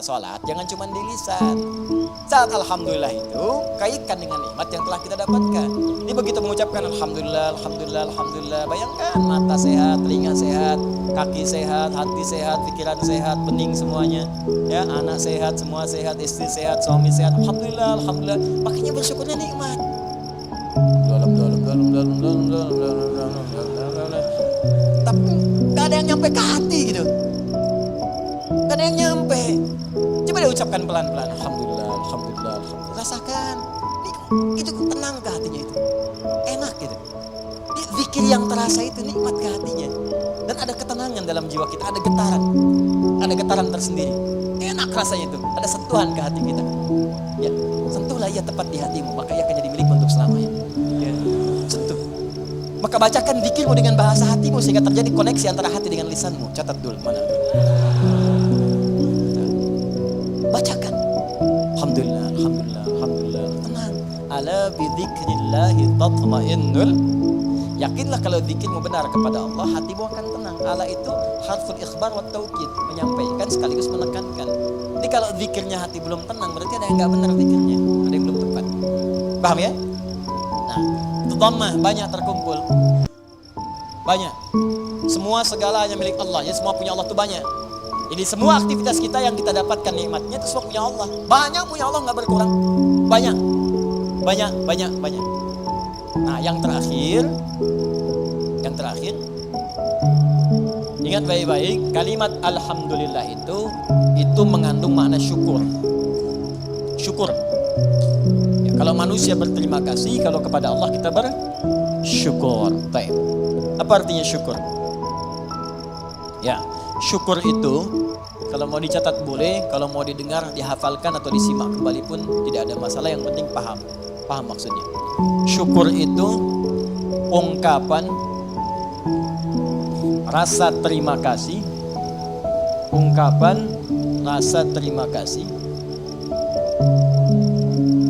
Sholat jangan cuma di lisan. Saat alhamdulillah itu kaitkan dengan nikmat yang telah kita dapatkan. Ini begitu mengucapkan alhamdulillah, alhamdulillah, alhamdulillah, bayangkan mata sehat, telinga sehat, kaki sehat, hati sehat, pikiran sehat, bening semuanya. Ya, anak sehat, semua sehat, istri sehat, suami sehat. Alhamdulillah, alhamdulillah. Makanya bersyukurnya nikmat. Tapi gak ada yang nyampe ke hati gitu. Gak ada yang nyampe. Coba dia ucapkan pelan-pelan. Alhamdulillah, alhamdulillah, alhamdulillah. Rasakan. Itu tenang ke hatinya itu. Enak gitu. Zikir yang terasa itu nikmat ke hatinya. Dan ada ketenangan dalam jiwa kita. Ada getaran. Ada getaran tersendiri. Enak rasanya itu. Ada sentuhan ke hati kita. Ya, sentuhlah ia tepat di hatimu. Maka ia akan jadi milikmu untuk selamanya. Ya, sentuh. Maka bacakan zikirmu dengan bahasa hatimu sehingga terjadi koneksi antara hati dengan lisanmu. Catat dulu. Mana? Bacakan. Alhamdulillah, alhamdulillah, alhamdulillah. Tenang. Ala bidzikrillahi tatma'innul. Yakinlah kalau zikirmu benar kepada Allah, hatimu akan tenang. Ala itu harful ikhbar wa taukid, menyampaikan sekaligus menekankan. Jadi kalau zikirnya hati belum tenang, berarti ada yang enggak benar zikirnya, ada yang belum tepat. Paham ya? Nah, itu dhammah banyak terkumpul. Banyak. Semua segalanya milik Allah. Ya, semua punya Allah itu banyak. Jadi semua aktivitas kita yang kita dapatkan nikmatnya itu semua punya Allah. Banyak punya Allah, nggak berkurang. Banyak. Nah, yang terakhir, ingat baik-baik, kalimat alhamdulillah itu mengandung makna syukur. Syukur. Ya, kalau manusia berterima kasih, kalau kepada Allah kita bersyukur. Baik. Apa artinya syukur? Ya, syukur itu kalau mau dicatat boleh, kalau mau didengar, dihafalkan atau disimak kembali pun tidak ada masalah, yang penting paham maksudnya. Syukur itu ungkapan rasa terima kasih,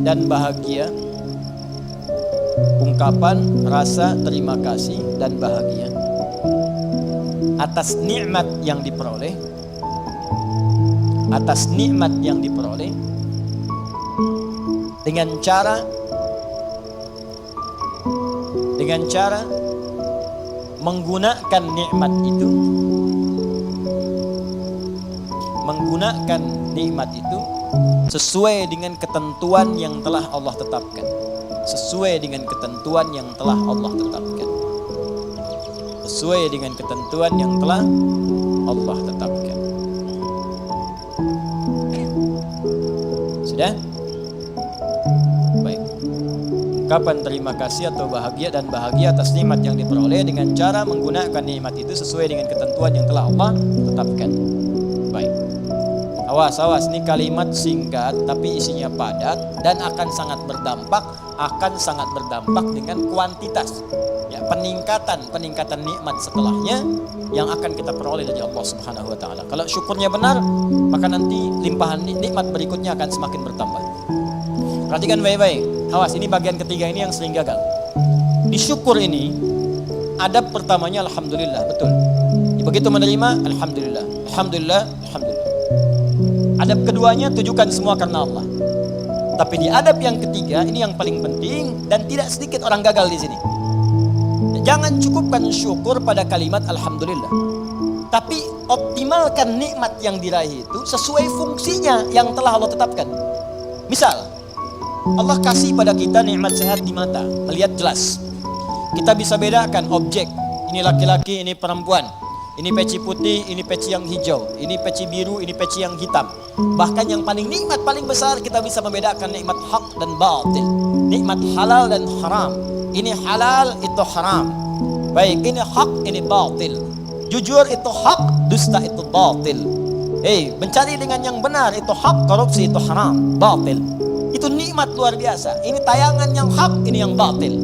dan bahagia. Ungkapan rasa terima kasih dan bahagia atas nikmat yang diperoleh, dengan cara menggunakan nikmat itu sesuai dengan ketentuan yang telah Allah tetapkan. Sudah? Baik. Ungkapan terima kasih atau bahagia dan bahagia atas nikmat yang diperoleh dengan cara menggunakan nikmat itu sesuai dengan ketentuan yang telah Allah tetapkan. Baik. Awas, ini kalimat singkat tapi isinya padat dan akan sangat berdampak dengan kuantitas. Ya, peningkatan nikmat setelahnya yang akan kita peroleh dari Allah Subhanahu wa taala. Kalau syukurnya benar, maka nanti limpahan nikmat berikutnya akan semakin bertambah. Perhatikan baik-baik. Awas, ini bagian ketiga ini yang sering gagal. Di syukur ini adab pertamanya alhamdulillah, betul. Begitu menerima alhamdulillah. Adab keduanya tujukan semua karena Allah. Tapi di adab yang ketiga ini yang paling penting dan tidak sedikit orang gagal di sini. Jangan cukupkan syukur pada kalimat alhamdulillah, tapi optimalkan nikmat yang diraih itu sesuai fungsinya yang telah Allah tetapkan. Misal, Allah kasih pada kita nikmat sehat di mata, melihat jelas. Kita bisa bedakan objek, ini laki-laki, ini perempuan, ini peci putih, ini peci yang hijau, ini peci biru, ini peci yang hitam. Bahkan yang paling nikmat paling besar, kita bisa membedakan nikmat hak dan batil, nikmat halal dan haram. Ini halal, itu haram. Baik, ini hak, ini batil. Jujur itu hak, dusta itu batil. Mencari dengan yang benar itu hak, korupsi itu haram, batil. Itu nikmat luar biasa. Ini tayangan yang hak, ini yang batil.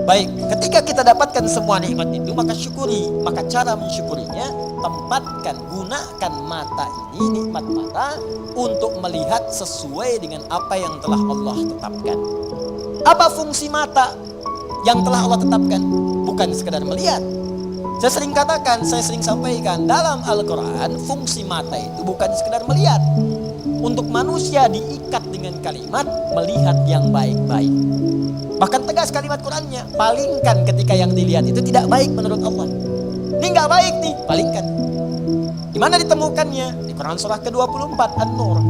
Baik, ketika kita dapatkan semua nikmat itu, maka syukuri. Maka cara mensyukurinya, gunakan mata ini, nikmat mata, untuk melihat sesuai dengan apa yang telah Allah tetapkan. Apa fungsi mata yang telah Allah tetapkan? Bukan sekedar melihat. Saya sering sampaikan, dalam Al-Quran fungsi mata itu bukan sekedar melihat, untuk manusia diikat dengan kalimat melihat yang baik-baik. Bahkan tegas kalimat Qur'annya, palingkan ketika yang dilihat itu tidak baik menurut Allah. Ini nggak baik nih, palingkan. Di mana ditemukannya? Di Quran surah ke-24 An-Nur.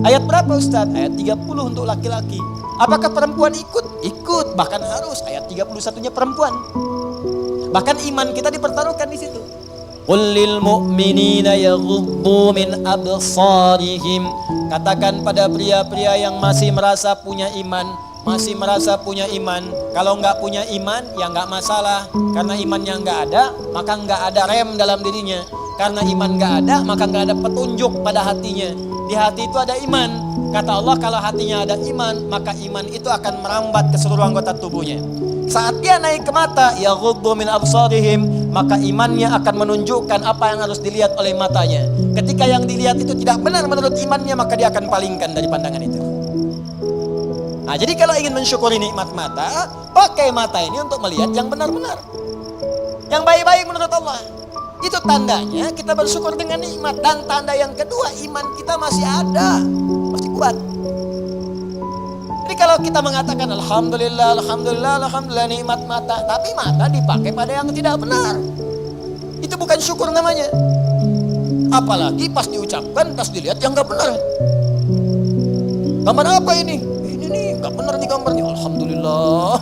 Ayat berapa Ustaz? Ayat 30 untuk laki-laki. Apakah perempuan ikut? Ikut, bahkan harus. Ayat 31-nya perempuan. Bahkan iman kita dipertaruhkan di situ. Qul lil mu'minina yaghuddu min absarihim. Katakan pada pria-pria yang masih merasa punya iman, kalau nggak punya iman ya nggak masalah, karena imannya nggak ada, maka nggak ada rem dalam dirinya. Karena iman nggak ada, maka nggak ada petunjuk pada hatinya. Di hati itu ada iman. Kata Allah, kalau hatinya ada iman, maka iman itu akan merambat ke seluruh anggota tubuhnya. Saat dia naik ke mata, yaghuddu min absarihim, maka imannya akan menunjukkan apa yang harus dilihat oleh matanya. Ketika yang dilihat itu tidak benar menurut imannya, maka dia akan palingkan dari pandangan itu. Nah, jadi kalau ingin mensyukuri nikmat mata, pakai mata ini untuk melihat yang benar-benar, yang baik-baik menurut Allah. Itu tandanya kita bersyukur dengan nikmat. Dan tanda yang kedua, iman kita masih ada, masih kuat. Jadi kalau kita mengatakan alhamdulillah, alhamdulillah, alhamdulillah nikmat mata, tapi mata dipakai pada yang tidak benar, itu bukan syukur namanya. Apalagi pas diucapkan, pas dilihat yang nggak benar. Gambar apa ini? Ini nih nggak benar nih gambarnya. Alhamdulillah.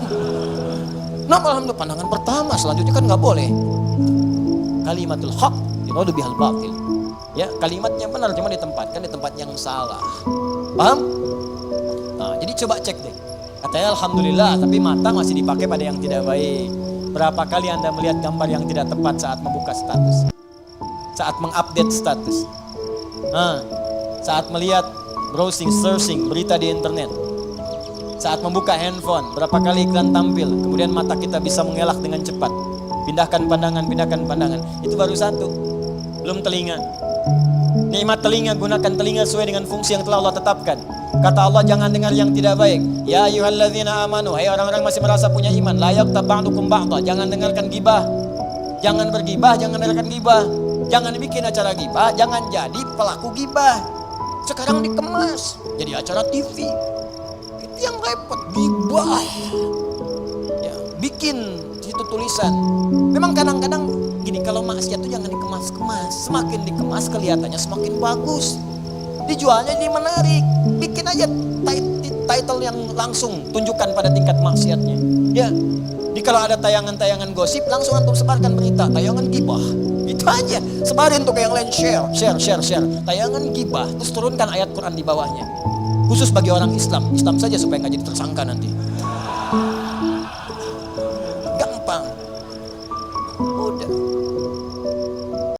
Nah, alhamdulillah, pandangan pertama, selanjutnya kan nggak boleh. Kalimatul haq yuradu bihal batil. Ya, kalimatnya benar cuma ditempatkan di tempat yang salah. Paham? Nah, jadi coba cek deh. Katanya alhamdulillah, tapi mata masih dipakai pada yang tidak baik. Berapa kali Anda melihat gambar yang tidak tepat saat membuka status? Saat mengupdate status? Nah, saat melihat browsing, searching berita di internet. Saat membuka handphone, berapa kali iklan tampil, kemudian mata kita bisa mengelak dengan cepat. Pindahkan pandangan. Itu baru satu. Belum telinga. Nikmat telinga, gunakan telinga sesuai dengan fungsi yang telah Allah tetapkan. Kata Allah, jangan dengar yang tidak baik. Ya ayyuhalladzina amanu, hai orang-orang masih merasa punya iman, la yaghtab ba'dukum ba'dha, jangan dengarkan gibah. Jangan bergibah, jangan dengarkan gibah. Jangan bikin acara gibah, jangan jadi pelaku gibah. Sekarang dikemas jadi acara TV. Itu yang repot, gibah. Ya, bikin itu tulisan. Memang kadang-kadang gini, kalau maksiat itu jangan dikemas-kemas. Semakin dikemas kelihatannya semakin bagus. Dijualnya jadi menarik. Bikin aja title yang langsung tunjukkan pada tingkat maksiatnya. Ya. Jadi kalau ada tayangan-tayangan gosip, langsung antum sebarkan berita tayangan gibah. Itu aja. Sebarin untuk yang lain, share. Tayangan gibah, terus turunkan ayat Quran di bawahnya. Khusus bagi orang Islam saja supaya nggak jadi tersangka nanti.